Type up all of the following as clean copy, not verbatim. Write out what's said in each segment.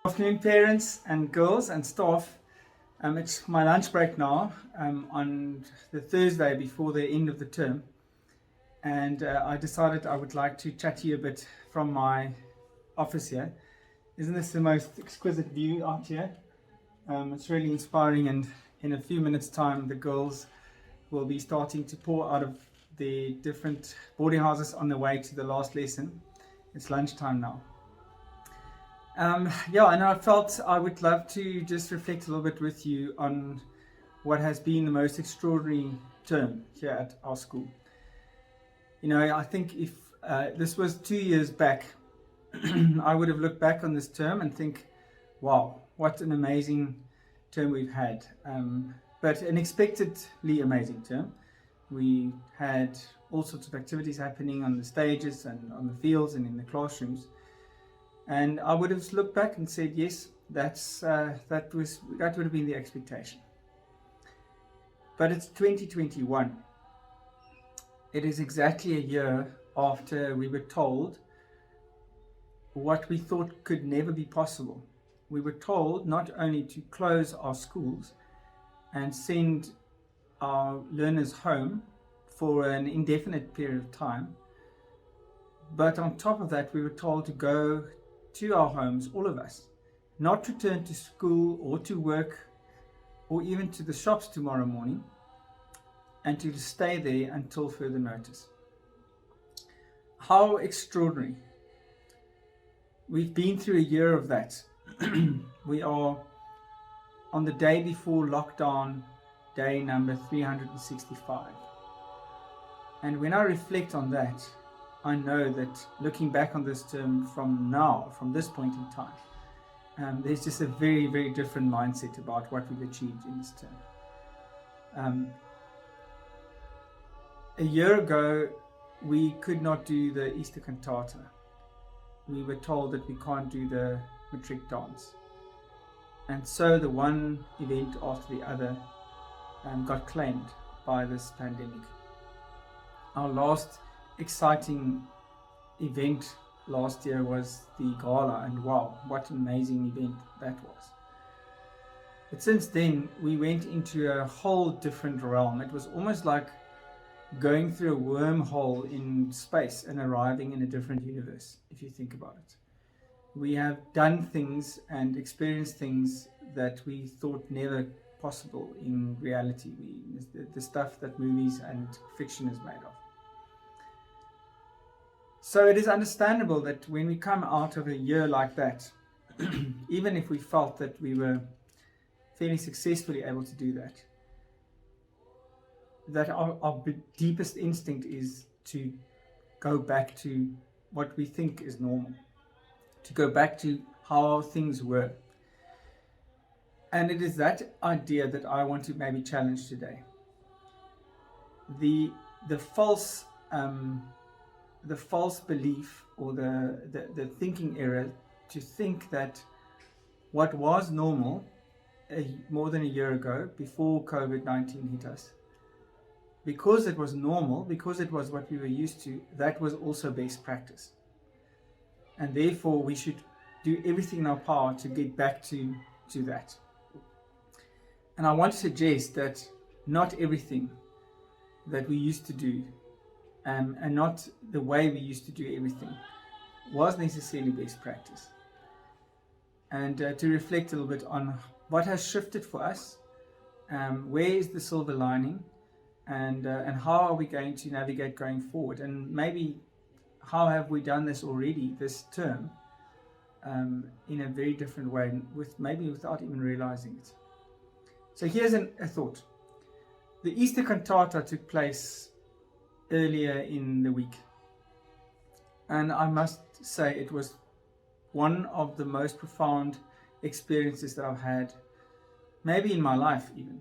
Afternoon, parents and girls and staff. It's my lunch break now on the Thursday before the end of the term, and I decided I would like to chat to you a bit from my office here. Isn't this the most exquisite view out here? It's really inspiring, and in a few minutes' time the girls will be starting to pour out of the different boarding houses on the way to the last lesson. It's lunchtime now. And I felt I would love to just reflect a little bit with you on what has been the most extraordinary term here at our school. I think if this was 2 years back, I would have looked back on this term and think, wow, what an amazing term we've had. But an unexpectedly amazing term. We had all sorts of activities happening on the stages and on the fields and in the classrooms. And I would have looked back and said, yes, that would have been the expectation. But it's 2021. It is exactly a year after we were told what we thought could never be possible. We were told not only to close our schools and send our learners home for an indefinite period of time, but on top of that, we were told to go to our homes, all of us, not return to school or to work or even to the shops tomorrow morning, and to stay there until further notice. How extraordinary. We've been through a year of that. We are on the day before lockdown, day number 365. And when I reflect on that, I know that looking back on this term from this point in time, there's just a very, very different mindset about what we've achieved in this term. A year ago, we could not do the Easter cantata. We were told that we can't do the matric dance. And so the one event after the other got claimed by this pandemic. Our last exciting event last year was the gala, and wow, what an amazing event that was. But since then, we went into a whole different realm. It was almost like going through a wormhole in space and arriving in a different universe, if you think about it. We have done things and experienced things that we thought never possible in reality. The stuff that movies and fiction is made of. So it is understandable that when we come out of a year like that, even if we felt that we were fairly successfully able to do that our deepest instinct is to go back to what we think is normal, to go back to how things were. And it is that idea that I want to maybe challenge today. The false belief or the thinking error to think that what was normal more than a year ago, before COVID-19 hit us, because it was normal, because it was what we were used to, that was also best practice. And therefore we should do everything in our power to get back to that. And I want to suggest that not everything that we used to do and not the way we used to do everything was necessarily best practice. And to reflect a little bit on what has shifted for us, where is the silver lining, and how are we going to navigate going forward, and maybe how have we done this already this term in a very different way, without even realizing it. So here's a thought. The Easter cantata took place earlier in the week, and I must say it was one of the most profound experiences that I've had, maybe in my life even.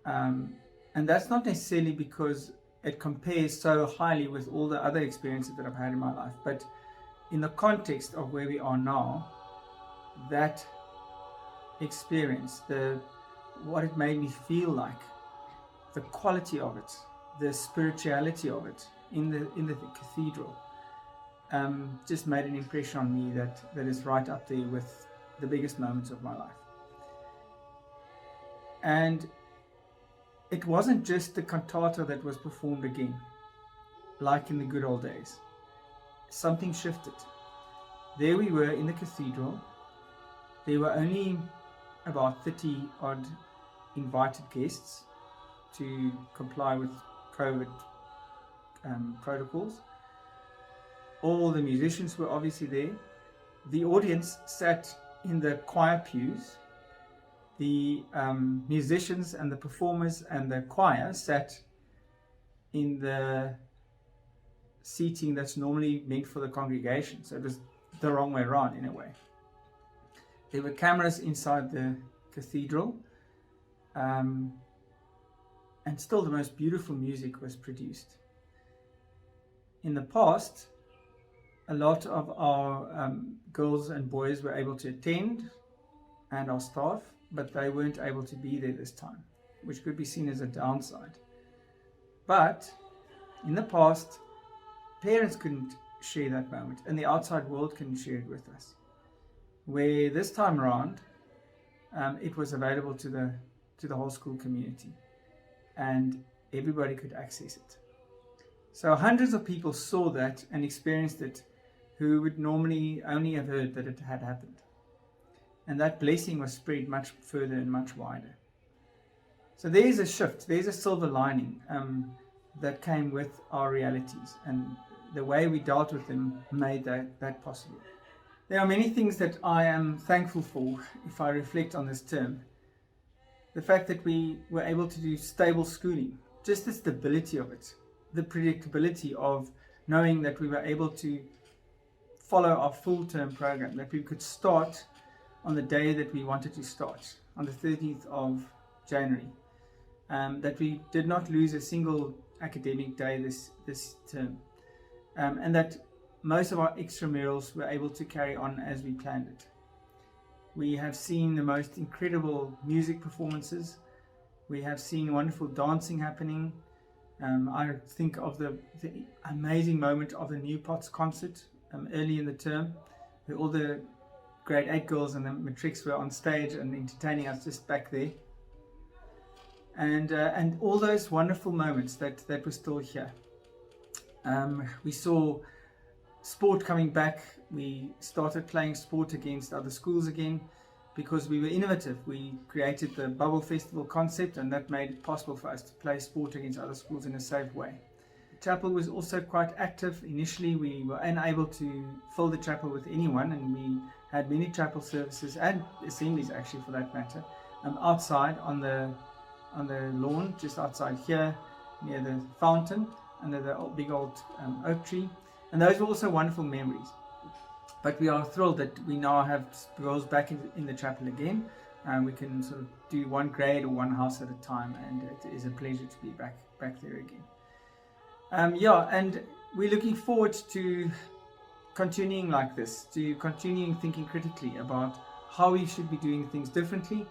And that's not necessarily because it compares so highly with all the other experiences that I've had in my life, but in the context of where we are now, that experience, what it made me feel like, the quality of it, the spirituality of it in the cathedral, just made an impression on me that is right up there with the biggest moments of my life. And it wasn't just the cantata that was performed again, like in the good old days. Something shifted. There we were in the cathedral. There were only about 30 odd invited guests to comply with COVID protocols. All the musicians were obviously there. The audience sat in the choir pews. The musicians and the performers and the choir sat in the seating that's normally meant for the congregation. So it was the wrong way around in a way. There were cameras inside the cathedral, and still the most beautiful music was produced. In the past, a lot of our girls and boys were able to attend, and our staff, but they weren't able to be there this time, which could be seen as a downside. But in the past, parents couldn't share that moment, and the outside world couldn't share it with us. Where this time around, it was available to the whole school community, and everybody could access it. So hundreds of people saw that and experienced it, who would normally only have heard that it had happened. And that blessing was spread much further and much wider. So there's a shift, there's a silver lining that came with our realities, and the way we dealt with them made that possible. There are many things that I am thankful for if I reflect on this term. The fact that we were able to do stable schooling, just the stability of it, the predictability of knowing that we were able to follow our full term program, that we could start on the day that we wanted to start, on the 13th of January, that we did not lose a single academic day this term, and that most of our extramurals were able to carry on as we planned it. We have seen the most incredible music performances. We have seen wonderful dancing happening. I think of the amazing moment of the New Pots concert early in the term, where all the grade 8 girls and the matrics were on stage and entertaining us just back there. And all those wonderful moments that were still here. We saw sport coming back. We started playing sport against other schools again because we were innovative. We created the Bubble Festival concept, and that made it possible for us to play sport against other schools in a safe way. The chapel was also quite active. Initially, we were unable to fill the chapel with anyone, and we had many chapel services and assemblies, actually, for that matter, outside on the lawn, just outside here, near the fountain, under the big old oak tree. And those were also wonderful memories. But we are thrilled that we now have girls back in the chapel again. We can sort of do one grade or one house at a time, and it is a pleasure to be back there again. And we're looking forward to continuing like this, to continuing thinking critically about how we should be doing things differently,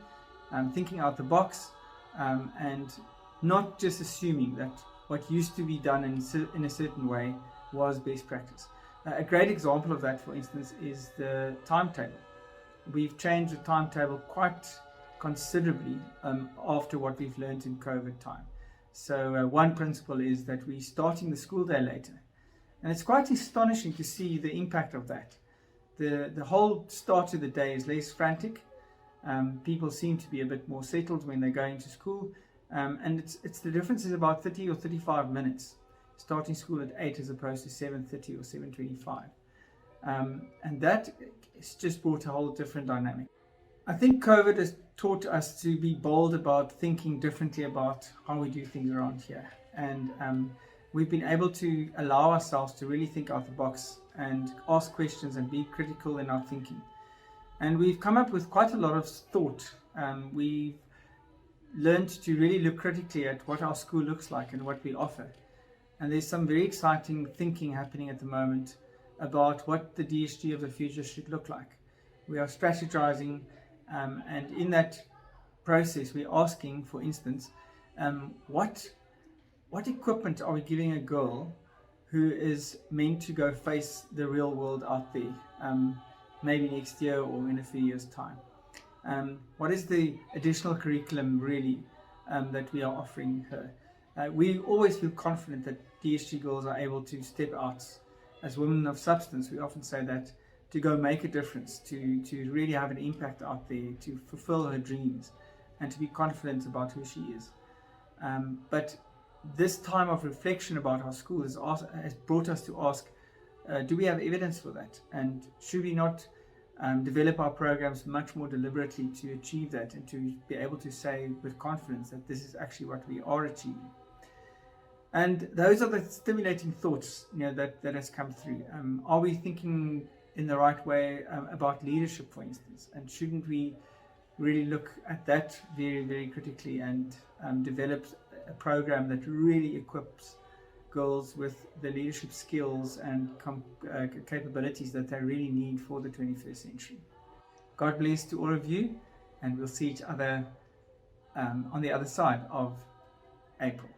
thinking out the box, and not just assuming that what used to be done in a certain way was best practice. A great example of that, for instance, is the timetable. We've changed the timetable quite considerably after what we've learned in COVID time. So one principle is that we're starting the school day later. And it's quite astonishing to see the impact of that. The whole start of the day is less frantic. People seem to be a bit more settled when they go into school. And it's the difference is about 30 or 35 minutes. Starting school at 8 as opposed to 7:30 or 7:25. And that has just brought a whole different dynamic. I think COVID has taught us to be bold about thinking differently about how we do things around here. And we've been able to allow ourselves to really think out the box and ask questions and be critical in our thinking. And we've come up with quite a lot of thought. We've learned to really look critically at what our school looks like and what we offer. And there's some very exciting thinking happening at the moment about what the DSG of the future should look like. We are strategizing, and in that process we're asking, for instance, what equipment are we giving a girl who is meant to go face the real world out there? maybe next year or in a few years' time. What is the additional curriculum really that we are offering her? We always feel confident that DSG girls are able to step out as women of substance. We often say that to go make a difference, to really have an impact out there, to fulfill her dreams, and to be confident about who she is. But this time of reflection about our school has brought us to ask, do we have evidence for that? And should we not develop our programs much more deliberately to achieve that, and to be able to say with confidence that this is actually what we are achieving? And those are the stimulating thoughts, that has come through. Are we thinking in the right way about leadership, for instance? And shouldn't we really look at that very, very critically and develop a program that really equips girls with the leadership skills and capabilities that they really need for the 21st century? God bless to all of you, and we'll see each other on the other side of April.